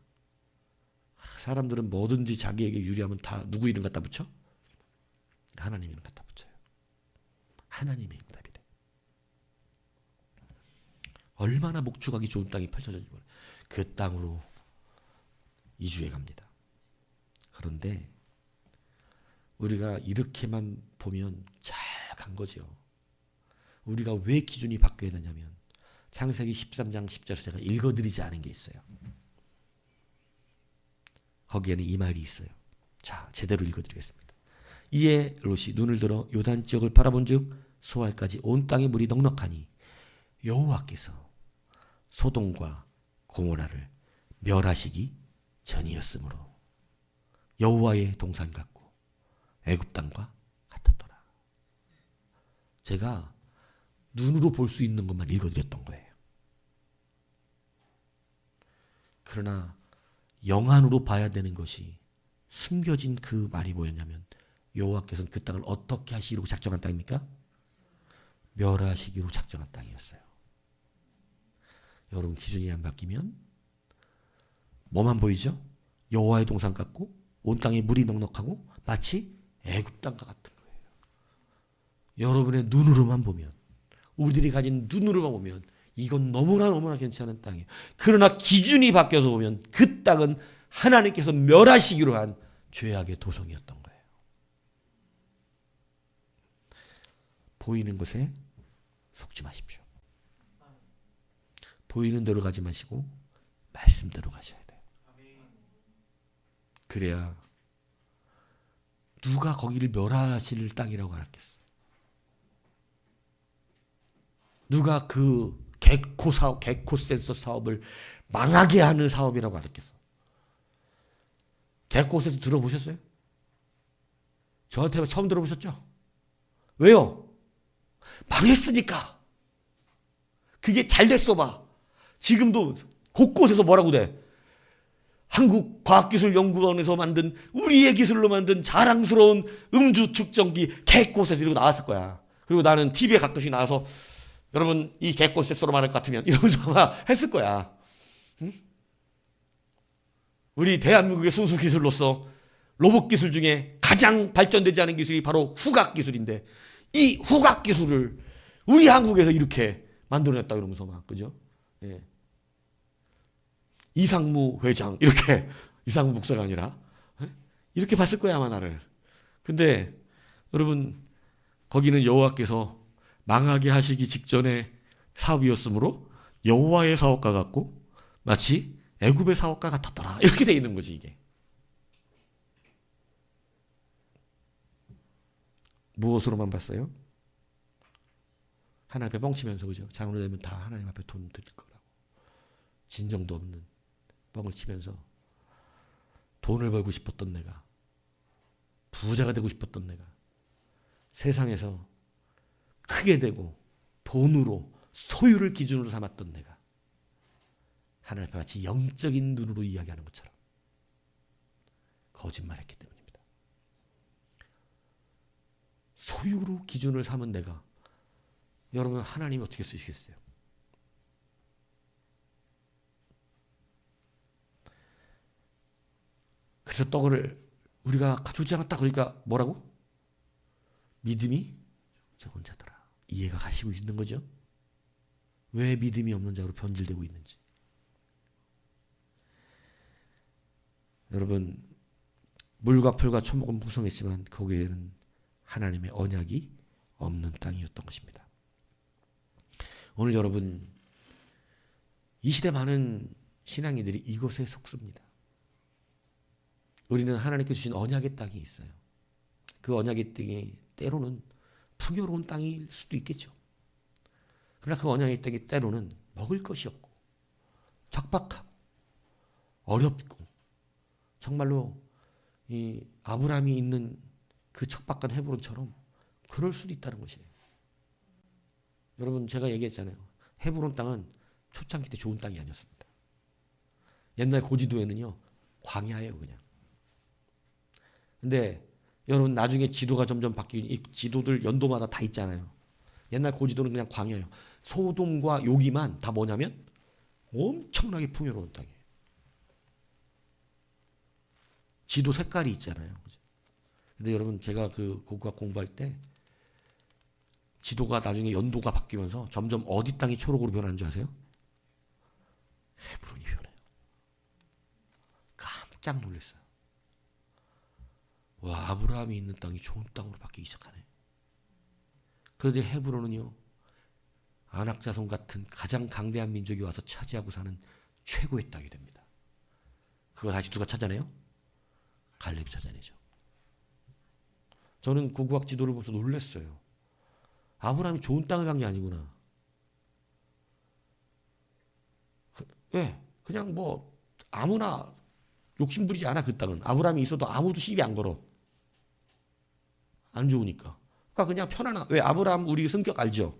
사람들은 뭐든지 자기에게 유리하면 다 누구 이름 갖다 붙여? 하나님 이름 갖다 붙여요. 하나님의 응답이래. 얼마나 목축하기 좋은 땅이 펼쳐져 있는 거예요. 그 땅으로 이주해 갑니다. 그런데 우리가 이렇게만 보면 잘 간 거죠. 우리가 왜 기준이 바뀌어야 되냐면 창세기 13장 10절에서 제가 읽어드리지 않은 게 있어요. 거기에는 이 말이 있어요. 자, 제대로 읽어드리겠습니다. 이에 롯이 눈을 들어 요단 지역을 바라본즉 소알까지 온 땅에 물이 넉넉하니 여호와께서 소돔과 고모라를 멸하시기 전이었으므로 여호와의 동산 같고 애굽 땅과 같았더라. 제가 눈으로 볼 수 있는 것만 읽어드렸던 거예요. 그러나 영안으로 봐야 되는 것이 숨겨진 그 말이 뭐였냐면 여호와께서는 그 땅을 어떻게 하시기로 작정한 땅입니까? 멸하시기로 작정한 땅이었어요. 여러분 기준이 안 바뀌면 뭐만 보이죠? 여호와의 동산 같고 온 땅에 물이 넉넉하고 마치 애굽 땅과 같은 거예요. 여러분의 눈으로만 보면, 우리들이 가진 눈으로만 보면 이건 너무나 괜찮은 땅이에요. 그러나 기준이 바뀌어서 보면 그 땅은 하나님께서 멸하시기로 한 죄악의 도성이었던 거예요. 보이는 것에 속지 마십시오. 보이는 대로 가지 마시고 말씀대로 가셔야 돼요. 그래야 누가 거기를 멸하실 땅이라고 알았겠어? 누가 그 개코 센서 사업을 망하게 하는 사업이라고 알았겠어? 개코 센서 들어보셨어요? 저한테 처음 들어보셨죠? 왜요? 망했으니까. 그게 잘 됐어 봐. 지금도 곳곳에서 뭐라고 돼? 한국과학기술연구원에서 만든 우리의 기술로 만든 자랑스러운 음주 측정기 개코센서 이러고 나왔을 거야. 그리고 나는 TV에 가끔씩 나와서 여러분 이 개코센서로 말할 것 같으면 이러면서 아마 했을 거야. 응? 우리 대한민국의 순수 기술로서 로봇 기술 중에 가장 발전되지 않은 기술이 바로 후각 기술인데 이 후각 기술을 우리 한국에서 이렇게 만들어냈다 그러면서 막 그죠? 예. 이상무 회장 이렇게 이상무 목사가 아니라 이렇게 봤을 거야 아마 나를. 근데 여러분 거기는 여호와께서 망하게 하시기 직전의 사업이었으므로 여호와의 사업과 같고 마치 애굽의 사업과 같았더라 이렇게 돼 있는 거지. 이게 무엇으로만 봤어요? 하나님 앞에 뻥치면서 그죠? 장로 되면 다 하나님 앞에 돈 드릴 거라고 진정도 없는 뻥을 치면서 돈을 벌고 싶었던 내가, 부자가 되고 싶었던 내가, 세상에서 크게 되고 돈으로 소유를 기준으로 삼았던 내가 하나님 앞에 마치 영적인 눈으로 이야기하는 것처럼 거짓말했기 때문입니다. 소유로 기준을 삼은 내가 여러분 하나님이 어떻게 쓰시겠어요? 그래서 떡을 우리가 가져오지 않았다 그러니까 뭐라고? 믿음이 적은 자더라. 이해가 가시고 있는 거죠? 왜 믿음이 없는 자로 변질되고 있는지. 여러분 물과 풀과 초목은 풍성했지만 거기에는 하나님의 언약이 없는 땅이었던 것입니다. 오늘 여러분 이 시대 많은 신앙인들이 이것에 속습니다. 우리는 하나님께 주신 언약의 땅이 있어요. 그 언약의 땅이 때로는 풍요로운 땅일 수도 있겠죠. 그러나 그 언약의 땅이 때로는 먹을 것이 없고 척박하고 어렵고 정말로 이 아브라함이 있는 그 척박한 헤브론처럼 그럴 수도 있다는 것이에요. 여러분 제가 얘기했잖아요. 헤브론 땅은 초창기 때 좋은 땅이 아니었습니다. 옛날 고지도에는요 광야예요 그냥. 근데 여러분 나중에 지도가 점점 바뀌는 이 지도들 연도마다 다 있잖아요. 옛날 고지도는 그냥 광야예요. 소돔과 요기만 다 뭐냐면 엄청나게 풍요로운 땅이에요. 지도 색깔이 있잖아요. 근데 여러분 제가 그 고고학 공부할 때 지도가 나중에 연도가 바뀌면서 점점 어디 땅이 초록으로 변하는 줄 아세요? 헤브론이 변해요. 깜짝 놀랐어요. 와, 아브라함이 있는 땅이 좋은 땅으로 바뀌기 시작하네. 그런데 헤브론은요, 안악자손 같은 가장 강대한 민족이 와서 차지하고 사는 최고의 땅이 됩니다. 그거 다시 누가 찾아내요? 갈렙이 찾아내죠. 저는 고고학 지도를 보면서 놀랐어요. 아브라함이 좋은 땅을 간 게 아니구나. 왜? 그냥 뭐 아무나 욕심부리지 않아 그 땅은. 아브라함이 있어도 아무도 시비 안 걸어. 안 좋으니까. 그러니까 그냥 편안한. 왜? 아브라함 우리 성격 알죠?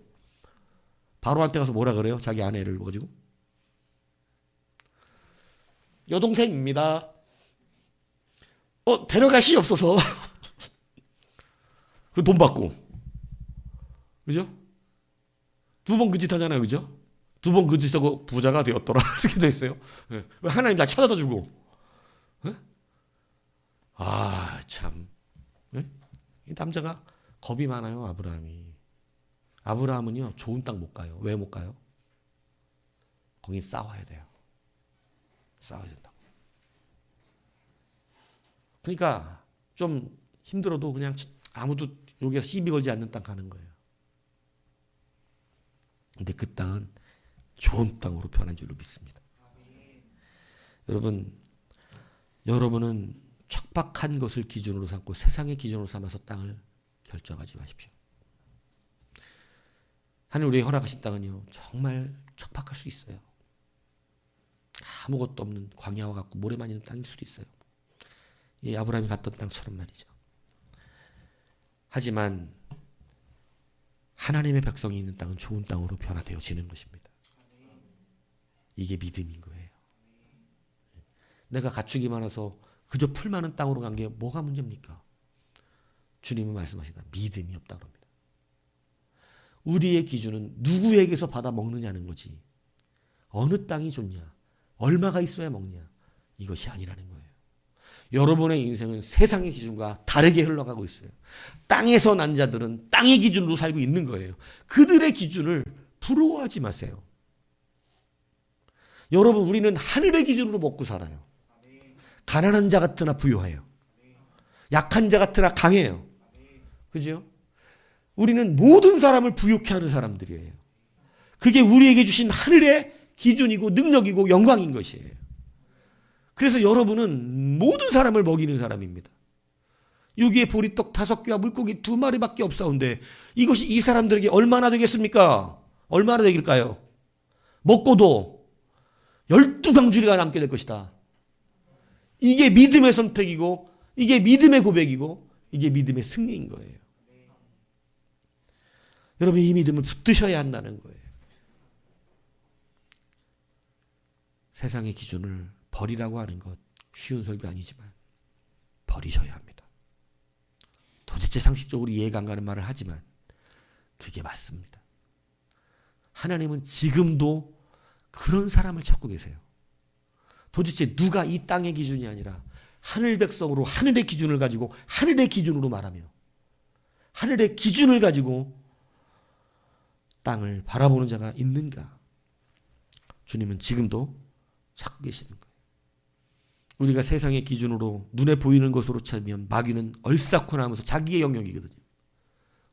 바로한테 가서 뭐라 그래요? 자기 아내를 가지고. 여동생입니다. 데려가시옵소서. 그 돈 받고. 그죠? 두 번 그 짓 하잖아요. 그죠? 두 번 그 짓 하고 부자가 되었더라. 이렇게 돼 있어요. 왜 하나님 나 찾아다 주고. 아, 참. 이 남자가 겁이 많아요, 아브라함이. 아브라함은요, 좋은 땅 못 가요. 왜 못 가요? 거기 싸워야 돼요. 싸워야 된다고. 그러니까 좀 힘들어도 그냥 아무도 여기서 시비 걸지 않는 땅 가는 거예요. 근데 그 땅은 좋은 땅으로 변한 줄로 믿습니다. 여러분은 척박한 것을 기준으로 삼고 세상의 기준으로 삼아서 땅을 결정하지 마십시오. 하나님 우리에게 허락하신 땅은요, 정말 척박할 수 있어요. 아무것도 없는 광야와 같고 모래만 있는 땅일 수도 있어요. 이 아브라함이 갔던 땅처럼 말이죠. 하지만 하나님의 백성이 있는 땅은 좋은 땅으로 변화되어지는 것입니다. 이게 믿음인 거예요. 내가 갖추기 많아서 그저 풀 많은 땅으로 간 게 뭐가 문제입니까? 주님은 말씀하시다. 믿음이 없다고 합니다. 우리의 기준은 누구에게서 받아 먹느냐는 거지. 어느 땅이 좋냐? 얼마가 있어야 먹냐? 이것이 아니라는 거예요. 여러분의 인생은 세상의 기준과 다르게 흘러가고 있어요. 땅에서 난 자들은 땅의 기준으로 살고 있는 거예요. 그들의 기준을 부러워하지 마세요. 여러분, 우리는 하늘의 기준으로 먹고 살아요. 가난한 자 같으나 부유해요. 약한 자 같으나 강해요. 그죠? 우리는 모든 사람을 부유케 하는 사람들이에요. 그게 우리에게 주신 하늘의 기준이고 능력이고 영광인 것이에요. 그래서 여러분은 모든 사람을 먹이는 사람입니다. 여기에 보리떡 5개와 물고기 2마리밖에 없사온데 이것이 이 사람들에게 얼마나 되겠습니까? 얼마나 되길까요? 먹고도 12강주리가 남게 될 것이다. 이게 믿음의 선택이고 이게 믿음의 고백이고 이게 믿음의 승리인 거예요. 여러분 이 믿음을 붙드셔야 한다는 거예요. 세상의 기준을 버리라고 하는 것 쉬운 설교 아니지만 버리셔야 합니다. 도대체 상식적으로 이해가 안 가는 말을 하지만 그게 맞습니다. 하나님은 지금도 그런 사람을 찾고 계세요. 도대체 누가 이 땅의 기준이 아니라 하늘 백성으로 하늘의 기준을 가지고 하늘의 기준으로 말하며 하늘의 기준을 가지고 땅을 바라보는 자가 있는가? 주님은 지금도 찾고 계시는 거예요. 우리가 세상의 기준으로 눈에 보이는 것으로 찾으면 마귀는 얼싸쿠나 하면서 자기의 영역이거든요.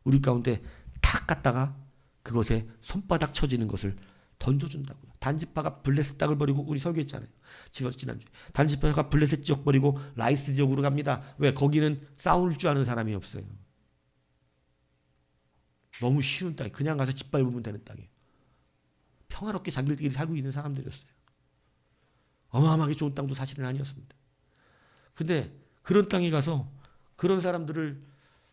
우리 가운데 탁 갔다가 그것에 손바닥 쳐지는 것을 던져준다고요. 단지파가 블레셋 땅을 버리고 우리 설교했잖아요. 지난주에. 단지파가 블레셋 지역 버리고 라이스 지역으로 갑니다. 왜? 거기는 싸울 줄 아는 사람이 없어요. 너무 쉬운 땅이 그냥 가서 집 밟으면 되는 땅이에요. 평화롭게 자기들끼리 살고 있는 사람들이었어요. 어마어마하게 좋은 땅도 사실은 아니었습니다. 근데 그런 땅에 가서 그런 사람들을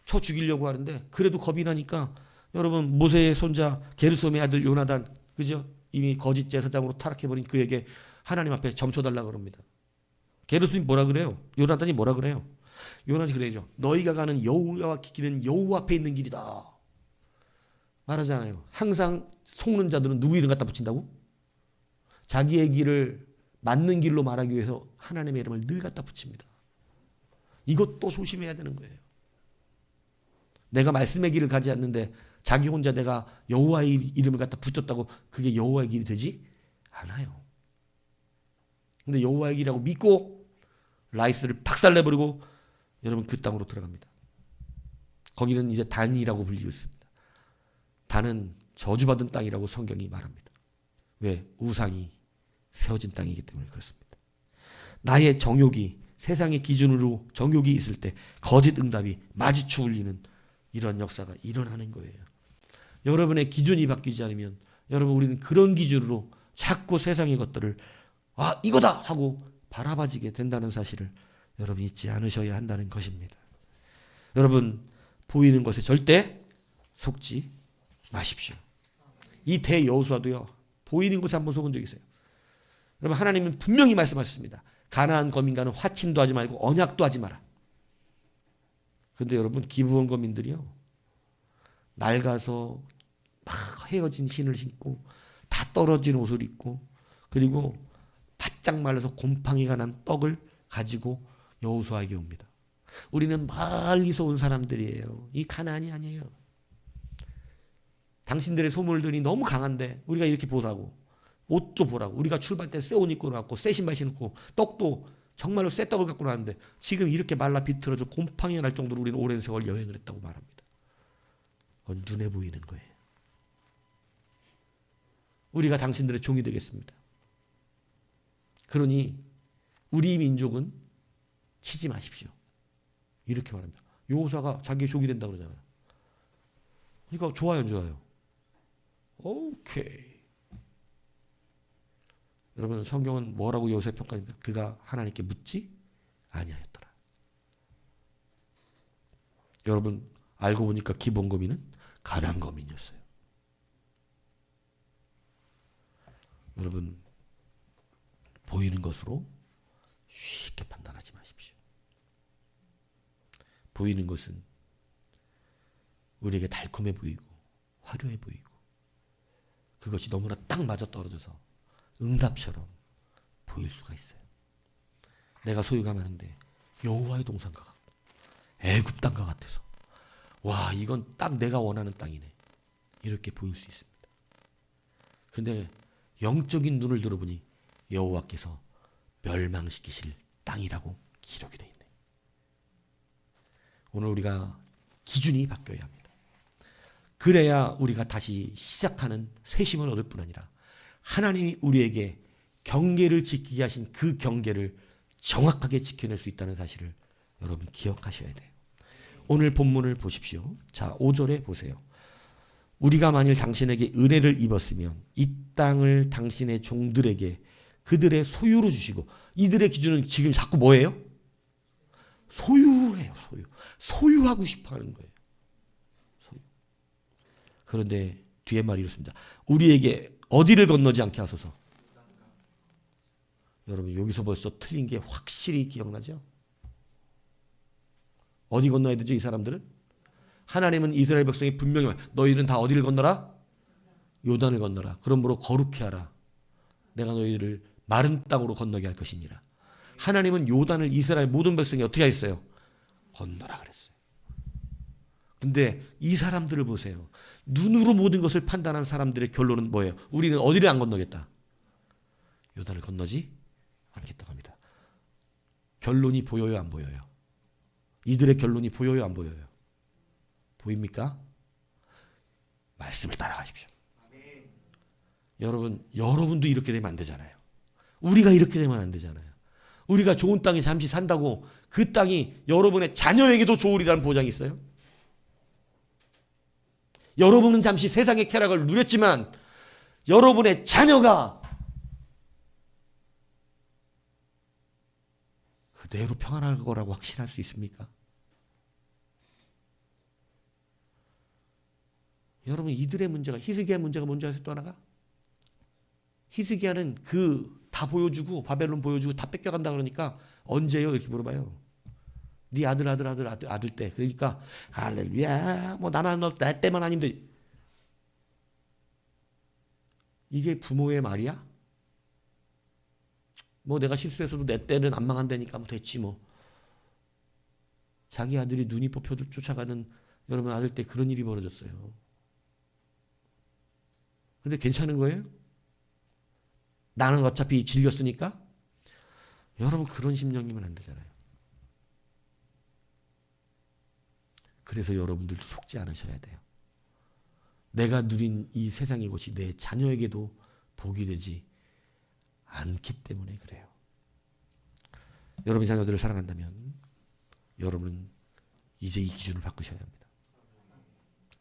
쳐 죽이려고 하는데 그래도 겁이 나니까 여러분 모세의 손자 게르솜의 아들 요나단 그죠? 이미 거짓 제사장으로 타락해버린 그에게 하나님 앞에 점쳐달라고 그럽니다. 게르솜이 뭐라 그래요? 요나단이 뭐라 그래요? 요나단이 그래요. 너희가 가는 여호와와 길은 여호와 앞에 있는 길이다. 말하잖아요. 항상 속는 자들은 누구 이름 갖다 붙인다고? 자기의 길을 맞는 길로 말하기 위해서 하나님의 이름을 늘 갖다 붙입니다. 이것도 조심해야 되는 거예요. 내가 말씀의 길을 가지 않는데 자기 혼자 내가 여호와의 이름을 갖다 붙였다고 그게 여호와의 길이 되지 않아요. 근데 여호와의 길이라고 믿고 라이스를 박살내버리고 여러분 그 땅으로 들어갑니다. 거기는 이제 단이라고 불리고 있습니다. 단은 저주받은 땅이라고 성경이 말합니다. 왜? 우상이 세워진 땅이기 때문에 그렇습니다. 나의 정욕이 세상의 기준으로 정욕이 있을 때 거짓 응답이 마주쳐 울리는 이런 역사가 일어나는 거예요. 여러분의 기준이 바뀌지 않으면 여러분 우리는 그런 기준으로 자꾸 세상의 것들을 이거다 하고 바라봐지게 된다는 사실을 여러분 잊지 않으셔야 한다는 것입니다. 여러분 보이는 것에 절대 속지 마십시오. 이 대여호수아도요 보이는 것에 한번 속은 적이 있어요. 여러분 하나님은 분명히 말씀하셨습니다. 가나안 거민과는 화친도 하지 말고 언약도 하지 마라. 그런데 여러분 기브온 거민들이요 낡아서 막 헤어진 신을 신고 다 떨어진 옷을 입고 그리고 바짝 말라서 곰팡이가 난 떡을 가지고 여호수아에게 옵니다. 우리는 멀리서 온 사람들이에요. 이 가나안이 아니에요. 당신들의 소물들이 너무 강한데 우리가 이렇게 보라고 옷도 보라고 우리가 출발 때 새 옷 입고 나왔고 새 신발 신고 떡도 정말로 새 떡을 갖고 나왔는데 지금 이렇게 말라 비틀어져 곰팡이가 날 정도로 우리는 오랜 세월 여행을 했다고 말합니다. 그건 눈에 보이는 거예요. 우리가 당신들의 종이 되겠습니다. 그러니 우리 민족은 치지 마십시오. 이렇게 말합니다. 여호수아가 자기의 종이 된다고 그러잖아요. 그러니까 좋아요, 안 좋아요? 오케이. 여러분 성경은 뭐라고 여호수아를 평가합니까? 그가 하나님께 묻지 아니하였더라. 여러분 알고 보니까 기브온 거민은 가나안 거민이었어요. 여러분 보이는 것으로 쉽게 판단하지 마십시오. 보이는 것은 우리에게 달콤해 보이고 화려해 보이고 그것이 너무나 딱 맞아떨어져서 응답처럼 보일 수가 있어요. 내가 소유가 많은데 여호와의 동산과 같고 애굽 땅과 같아서 와 이건 딱 내가 원하는 땅이네 이렇게 보일 수 있습니다. 그런데 영적인 눈을 들어보니 여호와께서 멸망시키실 땅이라고 기록이 되어 있네. 오늘 우리가 기준이 바뀌어야 합니다. 그래야 우리가 다시 시작하는 쇄심을 얻을 뿐 아니라 하나님이 우리에게 경계를 지키게 하신 그 경계를 정확하게 지켜낼 수 있다는 사실을 여러분 기억하셔야 돼요. 오늘 본문을 보십시오. 자, 5절에 보세요. 우리가 만일 당신에게 은혜를 입었으면 이 땅을 당신의 종들에게 그들의 소유로 주시고 이들의 기준은 지금 자꾸 뭐예요? 소유래요. 소유하고 싶어 하는 거예요. 소유. 그런데 뒤에 말이 이렇습니다. 우리에게 어디를 건너지 않게 하소서. 여러분 여기서 벌써 틀린 게 확실히 기억나죠? 어디 건너야 되죠 이 사람들은? 하나님은 이스라엘 백성이 분명히 말 너희는 다 어디를 건너라? 요단을 건너라. 그러므로 거룩히 하라. 내가 너희를 마른 땅으로 건너게 할 것이니라. 하나님은 요단을 이스라엘 모든 백성이 어떻게 했어요? 건너라 그랬어요. 근데 이 사람들을 보세요. 눈으로 모든 것을 판단한 사람들의 결론은 뭐예요? 우리는 어디를 안 건너겠다. 요단을 건너지 않겠다고 합니다. 결론이 보여요 안 보여요? 이들의 결론이 보여요 안 보여요? 보입니까? 말씀을 따라가십시오. 여러분도 이렇게 되면 안 되잖아요. 우리가 이렇게 되면 안 되잖아요. 우리가 좋은 땅에 잠시 산다고 그 땅이 여러분의 자녀에게도 좋으리라는 보장이 있어요? 여러분은 잠시 세상의 쾌락을 누렸지만 여러분의 자녀가 그 그대로 평안할 거라고 확신할 수 있습니까? 여러분, 이들의 문제가, 히스기야의 문제가 뭔지 아세요? 또 하나가? 히스기야는 다 보여주고, 바벨론 보여주고 다 뺏겨간다 그러니까 언제요? 이렇게 물어봐요. 네 아들 때. 그러니까 할렐루야, 뭐 나 때만 아니면 돼. 이게 부모의 말이야? 뭐 내가 실수해서도 내 때는 안 망한다니까 뭐 됐지 뭐. 자기 아들이 눈이 뽑혀 쫓아가는 여러분 아들 때 그런 일이 벌어졌어요. 근데 괜찮은 거예요? 나는 어차피 질렸으니까? 여러분 그런 심령이면 안 되잖아요. 그래서 여러분들도 속지 않으셔야 돼요. 내가 누린 이 세상의 것이 내 자녀에게도 복이 되지 않기 때문에 그래요. 여러분이 자녀들을 사랑한다면 여러분은 이제 이 기준을 바꾸셔야 합니다.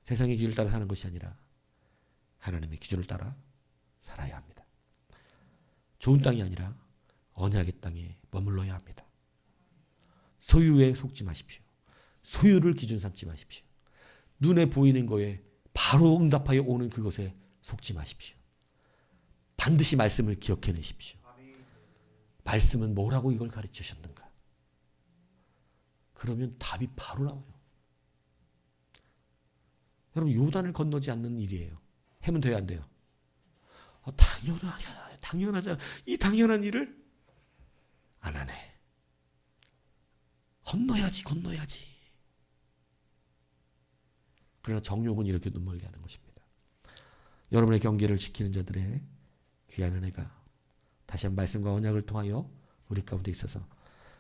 세상의 기준을 따라 사는 것이 아니라 하나님의 기준을 따라 살아야 합니다. 좋은 땅이 아니라 언약의 땅에 머물러야 합니다. 소유에 속지 마십시오. 소유를 기준 삼지 마십시오. 눈에 보이는 거에 바로 응답하여 오는 그것에 속지 마십시오. 반드시 말씀을 기억해내십시오. 말씀은 뭐라고 이걸 가르치셨는가? 그러면 답이 바로 나와요. 여러분 요단을 건너지 않는 일이에요. 하면 돼요, 안 돼요? 당연하잖아. 이 당연한 일을 안 하네. 건너야지. 그러나 정욕은 이렇게 눈멀게 하는 것입니다. 여러분의 경계를 지키는 자들의 귀한 은혜가 다시 한 말씀과 언약을 통하여 우리 가운데 있어서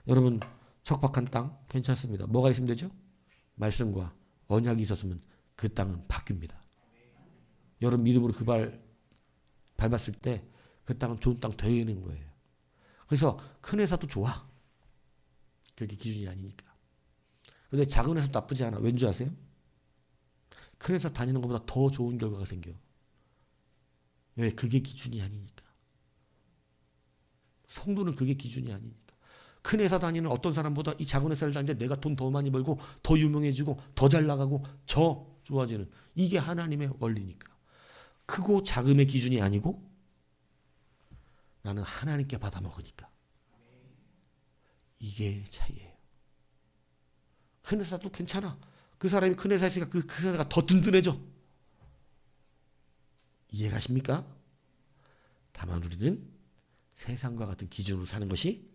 여러분 척박한 땅 괜찮습니다. 뭐가 있으면 되죠? 말씀과 언약이 있었으면 그 땅은 바뀝니다. 여러분 믿음으로 그 발 밟았을 때 그 땅은 좋은 땅 되는 거예요. 그래서 큰 회사도 좋아. 그게 기준이 아니니까. 그런데 작은 회사도 나쁘지 않아. 왠지 아세요? 큰 회사 다니는 것보다 더 좋은 결과가 생겨. 왜? 그게 기준이 아니니까. 성도는 그게 기준이 아니니까. 큰 회사 다니는 어떤 사람보다 이 작은 회사를 다니는데 내가 돈 더 많이 벌고 더 유명해지고 더 잘 나가고 저 좋아지는 이게 하나님의 원리니까. 크고 작음의 기준이 아니고 나는 하나님께 받아먹으니까. 이게 차이예요. 큰 회사도 괜찮아. 그 사람이 큰 회사에 있으니까 그 회사가 더 든든해져. 이해가십니까? 다만 우리는 세상과 같은 기준으로 사는 것이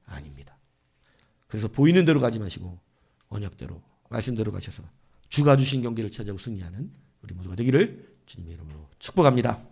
아닙니다. 그래서 보이는 대로 가지 마시고 언약대로 말씀대로 가셔서 주가 주신 경계를 찾아오고 승리하는 우리 모두가 되기를 주님의 이름으로 축복합니다.